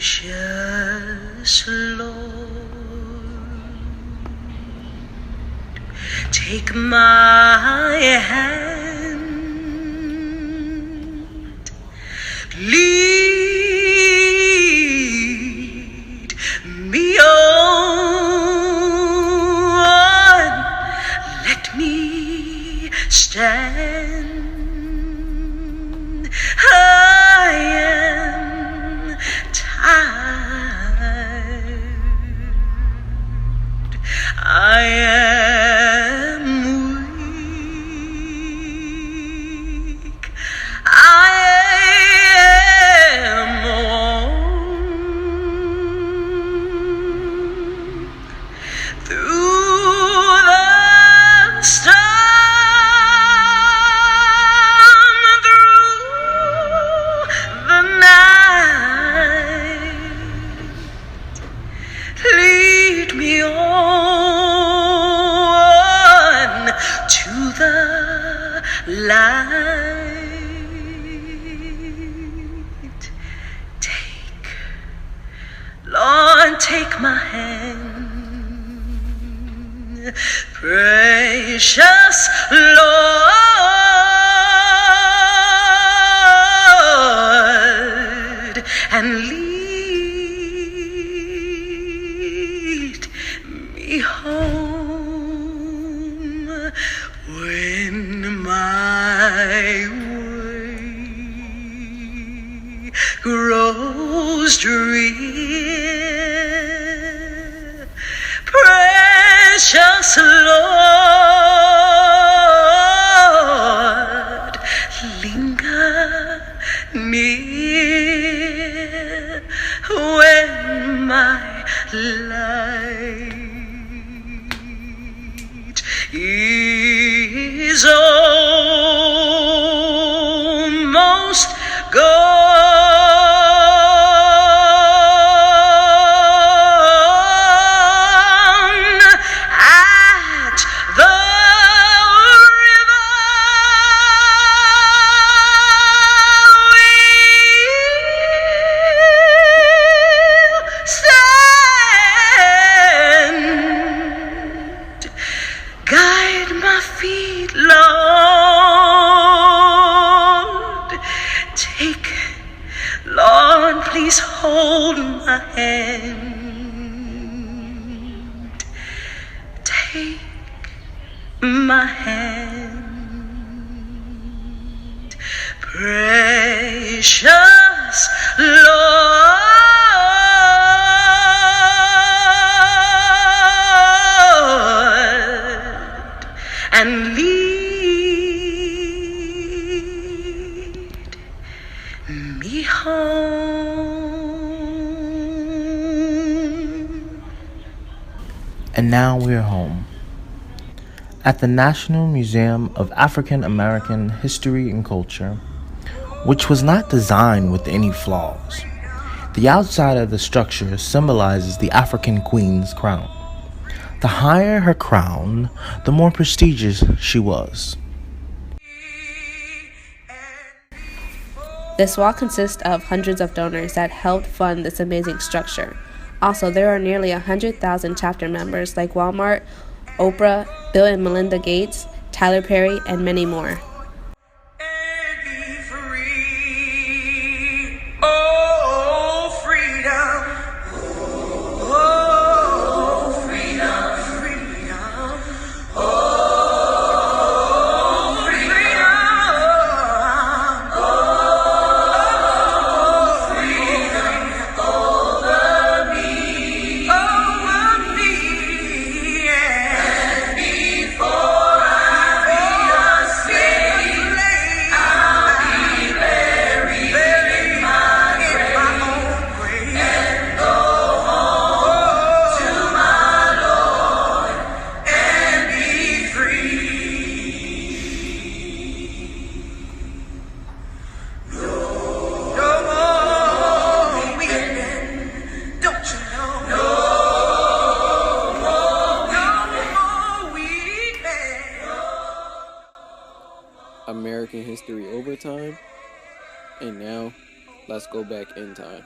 Gracious Lord, take my hand, lead me on, let me stand. I am tired, I am weak, I am worn through the storm, through the night. Lead me on to the light. Take, Lord, take my hand, precious Lord, and lead me home when my way grows drear. Precious Lord, linger near when my light is almost gone. At the river we'll stand. Guide my feet, Lord. Take, Lord, please hold my hand. Take my hand, precious Lord, and lead me home. And now we're home. At the National Museum of African American History and Culture, which was not designed with any flaws. The outside of the structure symbolizes the African queen's crown. The higher her crown, the more prestigious she was. This wall consists of hundreds of donors that helped fund this amazing structure. Also, there are nearly 100,000 chapter members like Walmart, Oprah, Bill and Melinda Gates, Tyler Perry, and many more. American History Overtime, and now let's go back in time.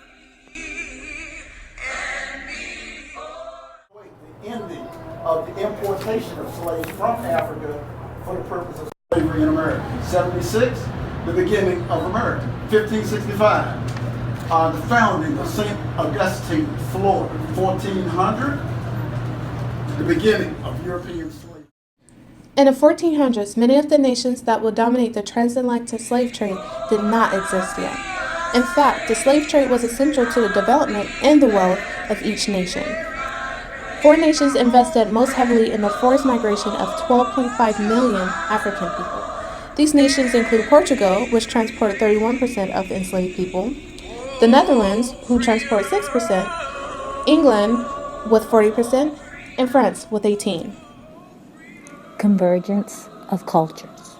ending of the importation of slaves from Africa for the purpose of slavery in America. 76, the beginning of America. 1565, the founding of St. Augustine, Florida. 1400, the beginning of European slavery. In the 1400s, many of the nations that would dominate the transatlantic slave trade did not exist yet. In fact, the slave trade was essential to the development and the wealth of each nation. 4 nations invested most heavily in the forced migration of 12.5 million African people. These nations include Portugal, which transported 31% of enslaved people, the Netherlands, who transport 6%, England with 40%, and France with 18%. Convergence of cultures.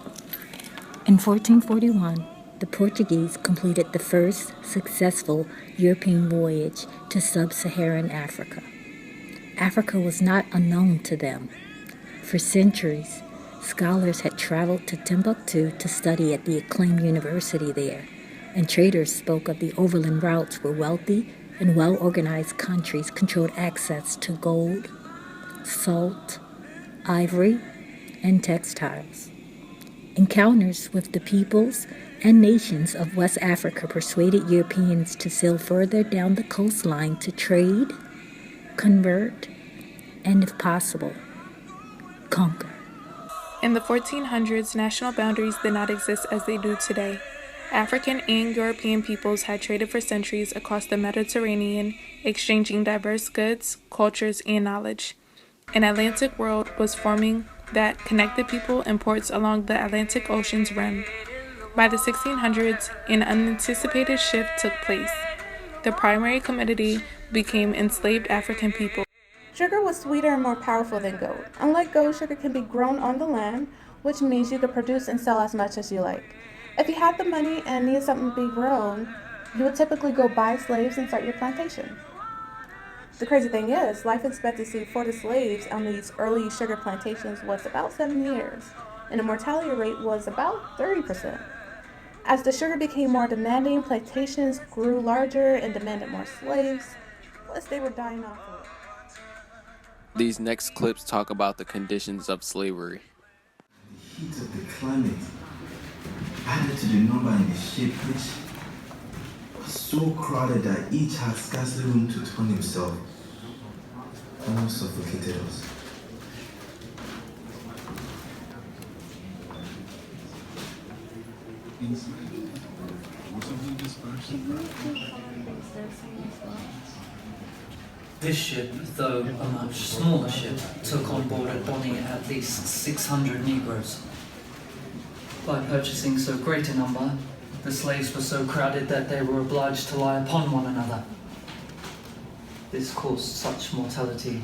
In 1441, the Portuguese completed the first successful European voyage to sub-Saharan Africa. Africa was not unknown to them. For centuries, scholars had traveled to Timbuktu to study at the acclaimed university there, and traders spoke of the overland routes where wealthy and well-organized countries controlled access to gold, salt, ivory, and textiles. Encounters with the peoples and nations of West Africa persuaded Europeans to sail further down the coastline to trade, convert, and if possible, conquer. In the 1400s, national boundaries did not exist as they do today. African and European peoples had traded for centuries across the Mediterranean, exchanging diverse goods, cultures, and knowledge. An Atlantic world was forming that connected people and ports along the Atlantic Ocean's rim. By the 1600s, an unanticipated shift took place. The primary commodity became enslaved African people. Sugar was sweeter and more powerful than gold. Unlike gold, sugar can be grown on the land, which means you could produce and sell as much as you like. If you had the money and needed something to be grown, you would typically go buy slaves and start your plantation. The crazy thing is, life expectancy for the slaves on these early sugar plantations was about 7 years, and the mortality rate was about 30%. As the sugar became more demanding, plantations grew larger and demanded more slaves, plus they were dying off of it. These next clips talk about the conditions of slavery. The heat of the climate added to the number in the ship, which was so crowded that each had scarcely room to turn himself, almost suffocated us. This ship, though a much smaller ship, took on board at Bonny at least 600 Negroes. By purchasing so great a number, the slaves were so crowded that they were obliged to lie upon one another. This caused such mortality,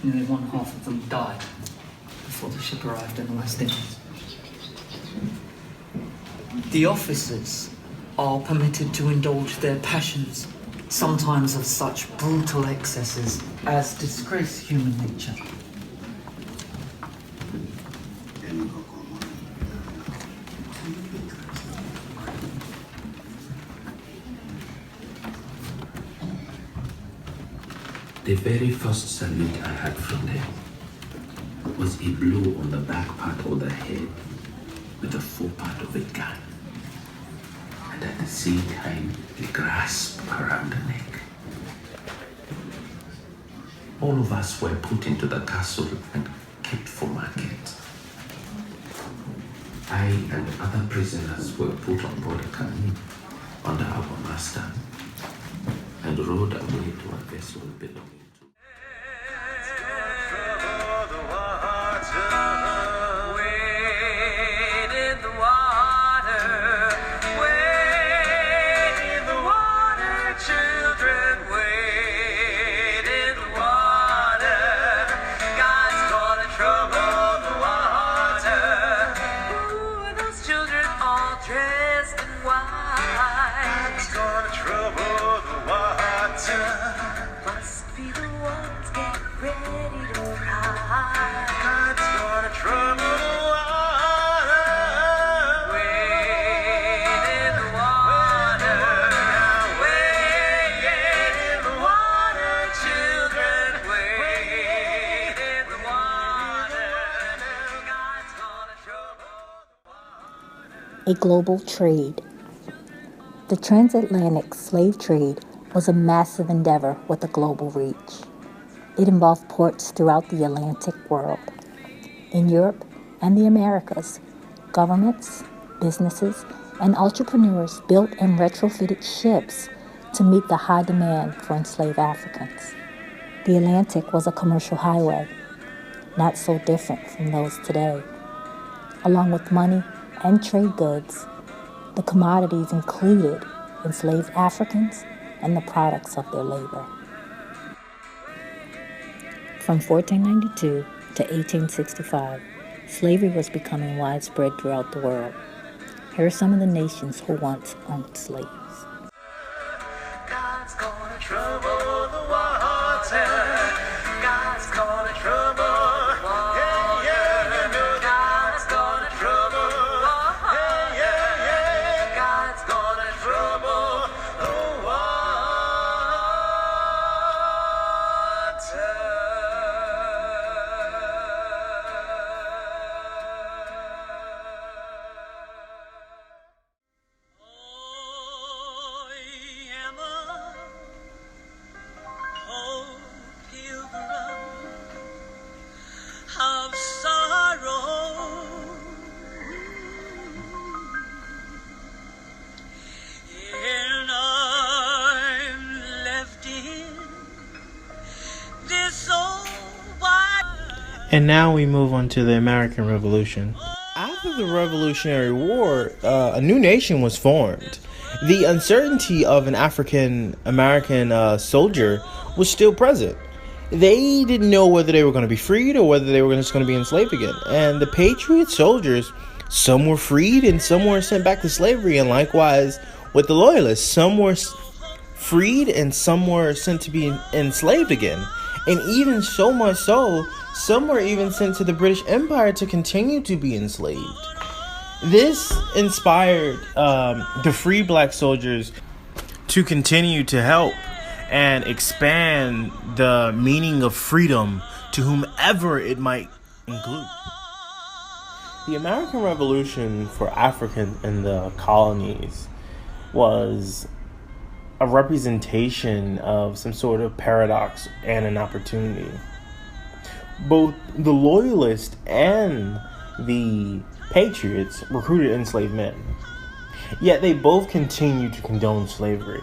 nearly 1/2 of them died before the ship arrived in the West Indies. The officers are permitted to indulge their passions, sometimes of such brutal excesses as disgrace human nature. The very first salute I had from them was a blow on the back part of the head with the forepart of a gun, and at the same time a grasp around the neck. All of us were put into the castle and kept for market. I and other prisoners were put on board a canoe under our master and rowed away to a vessel belonging to. Must be the A global trade. The transatlantic slave trade was a massive endeavor with a global reach. It involved ports throughout the Atlantic world. In Europe and the Americas, governments, businesses, and entrepreneurs built and retrofitted ships to meet the high demand for enslaved Africans. The Atlantic was a commercial highway, not so different from those today. Along with money and trade goods, the commodities included enslaved Africans and the products of their labor. From 1492 to 1865, slavery was becoming widespread throughout the world. Here are some of the nations who once owned slaves. God's gonna trouble the water. God's gonna trouble. Yeah, yeah, you know God's gonna trouble. Yeah, yeah, yeah. God's gonna trouble the water. Of sorrow, and I'm left in this old wide. And now we move on to the American Revolution. After the Revolutionary War, a new nation was formed. The uncertainty of an African American soldier was still present. They didn't know whether they were going to be freed or whether they were just going to be enslaved again. And the Patriot soldiers, some were freed and some were sent back to slavery. And likewise with the Loyalists, some were freed and some were sent to be enslaved again. And even so much so, some were even sent to the British Empire to continue to be enslaved. This inspired the free black soldiers to continue to help and expand the meaning of freedom to whomever it might include. The American Revolution for Africans in the colonies was a representation of some sort of paradox and an opportunity. Both the Loyalists and the Patriots recruited enslaved men, yet they both continued to condone slavery.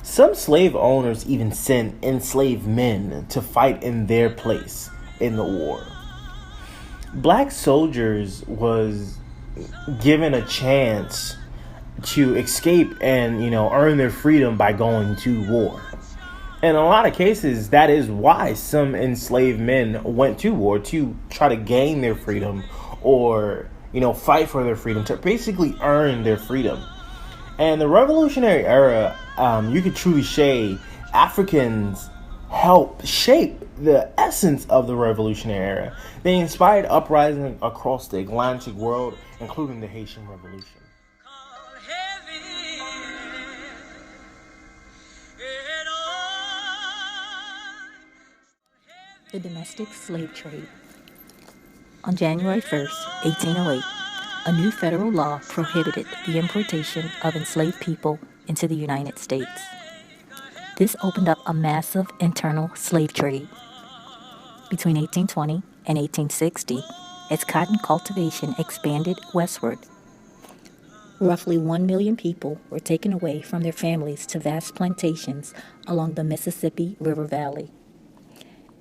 Some slave owners even sent enslaved men to fight in their place in the war. Black soldiers was given a chance to escape and, earn their freedom by going to war. In a lot of cases, that is why some enslaved men went to war, to try to gain their freedom or, fight for their freedom, to basically earn their freedom. And the Revolutionary era, you could truly say Africans helped shape the essence of the Revolutionary era. They inspired uprisings across the Atlantic world, including the Haitian Revolution. The domestic slave trade. On January 1st, 1808, a new federal law prohibited the importation of enslaved people into the United States. This opened up a massive internal slave trade. Between 1820 and 1860, as cotton cultivation expanded westward, roughly 1 million people were taken away from their families to vast plantations along the Mississippi River Valley.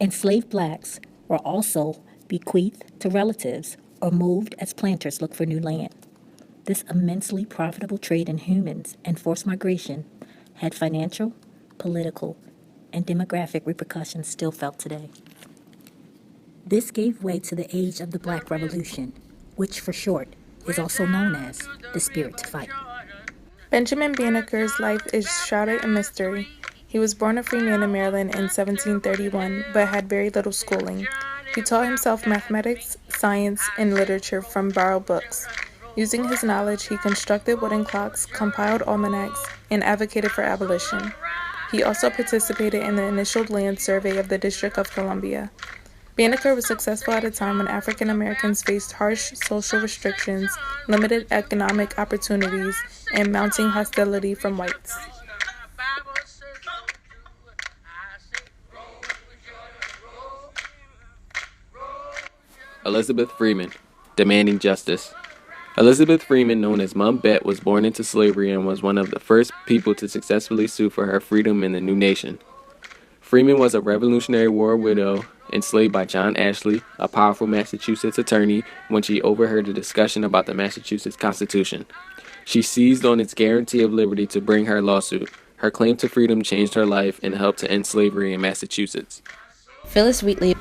Enslaved blacks were also bequeathed to relatives or moved as planters looked for new land. This immensely profitable trade in humans and forced migration had financial, political, and demographic repercussions still felt today. This gave way to the age of the Black Revolution, which for short is also known as the spirit to fight. Benjamin Banneker's life is shrouded in mystery. He was born a free man in Maryland in 1731, but had very little schooling. He taught himself mathematics, science, and literature from borrowed books. Using his knowledge, he constructed wooden clocks, compiled almanacs, and advocated for abolition. He also participated in the initial land survey of the District of Columbia. Banneker was successful at a time when African Americans faced harsh social restrictions, limited economic opportunities, and mounting hostility from whites. Elizabeth Freeman, demanding justice. Elizabeth Freeman, known as Mom Bet, was born into slavery and was one of the first people to successfully sue for her freedom in the new nation. Freeman was a Revolutionary War widow enslaved by John Ashley, a powerful Massachusetts attorney, when she overheard a discussion about the Massachusetts Constitution. She seized on its guarantee of liberty to bring her lawsuit. Her claim to freedom changed her life and helped to end slavery in Massachusetts. Phyllis Wheatley.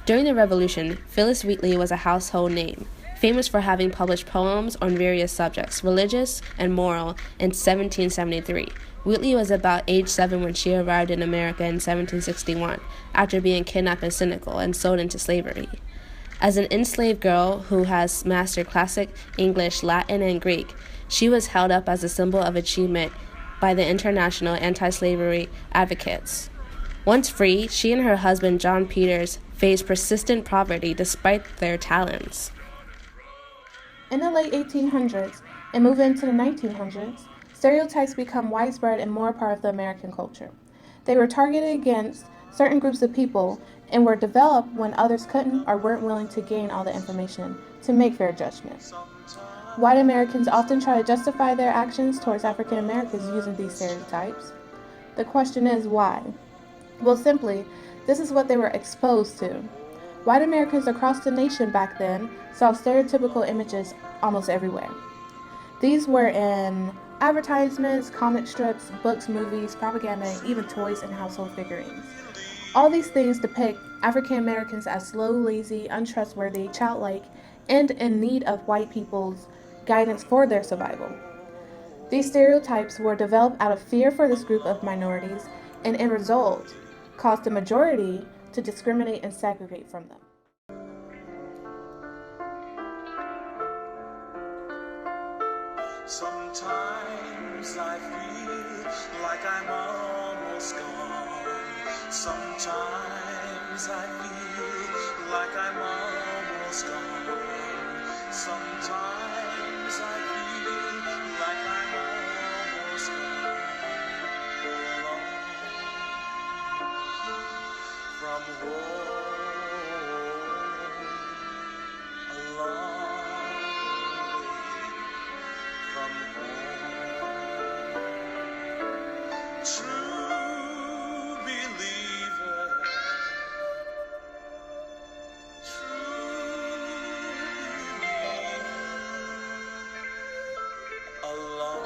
During the Revolution, Phyllis Wheatley was a household name, famous for having published poems on various subjects, religious and moral, in 1773. Wheatley was about age 7 when she arrived in America in 1761, after being kidnapped in Senegal and sold into slavery. As an enslaved girl who has mastered classic English, Latin, and Greek, she was held up as a symbol of achievement by the international anti-slavery advocates. Once free, she and her husband, John Peters, faced persistent poverty despite their talents. In the late 1800s and moving into the 1900s, stereotypes become widespread and more part of the American culture. They were targeted against certain groups of people and were developed when others couldn't or weren't willing to gain all the information to make fair judgments. White Americans often try to justify their actions towards African Americans using these stereotypes. The question is why? Well, simply, this is what they were exposed to. White Americans across the nation back then saw stereotypical images almost everywhere. These were in advertisements, comic strips, books, movies, propaganda, and even toys and household figurines. All these things depict African Americans as slow, lazy, untrustworthy, childlike, and in need of white people's guidance for their survival. These stereotypes were developed out of fear for this group of minorities, and in result, caused the majority to discriminate and segregate from them. Sometimes I feel like I'm almost gone. Sometimes I feel like I'm almost gone. Sometimes I feel like I'm almost gone. From home, a long way from home. True believer, a long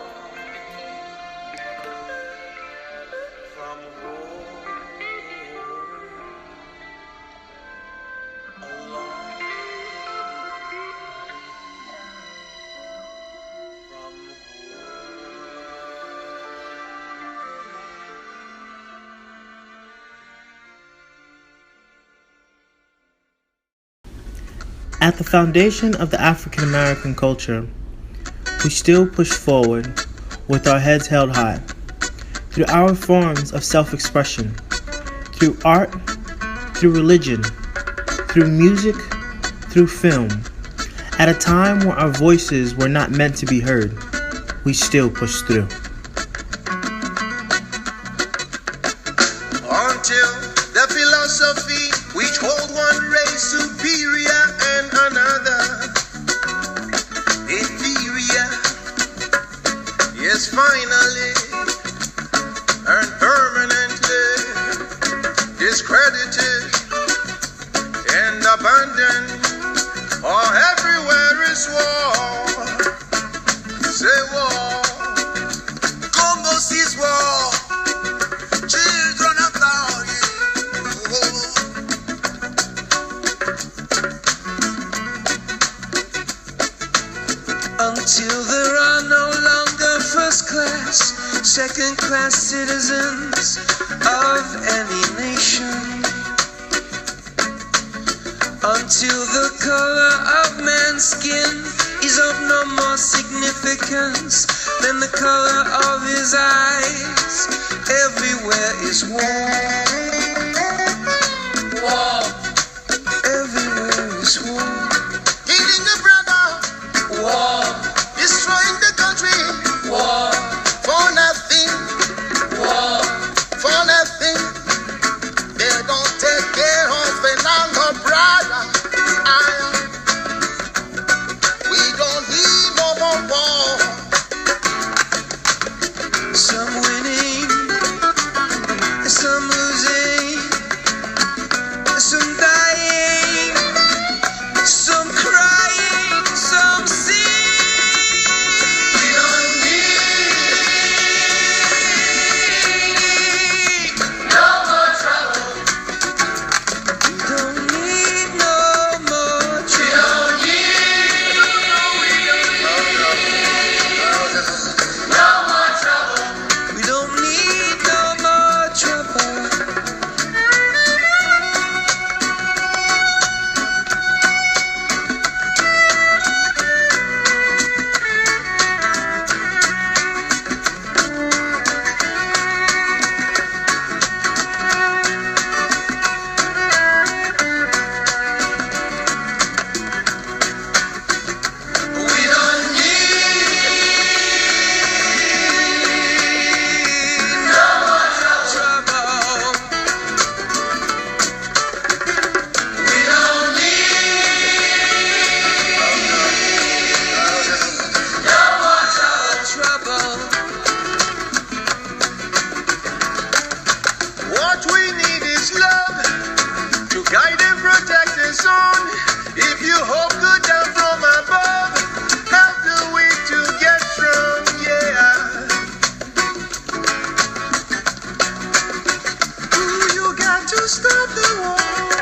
from home. At the foundation of the African American culture, we still push forward with our heads held high through our forms of self-expression, through art, through religion, through music, through film. At a time where our voices were not meant to be heard, we still push through. Until the philosophy which hold one race superior and another inferior, yes, finally and permanently discredited and abandoned, or everywhere is war. Say war, Congo sees war. Children of value. Until there are no longer first class, second class citizens of any nation. Until the color of man's skin is of no more significance than the color of his eyes. Everywhere is war. War. What we need is love to guide and protect us on. If you hope good down from above, how do we to get strong? Yeah. Ooh, you got to stop the war.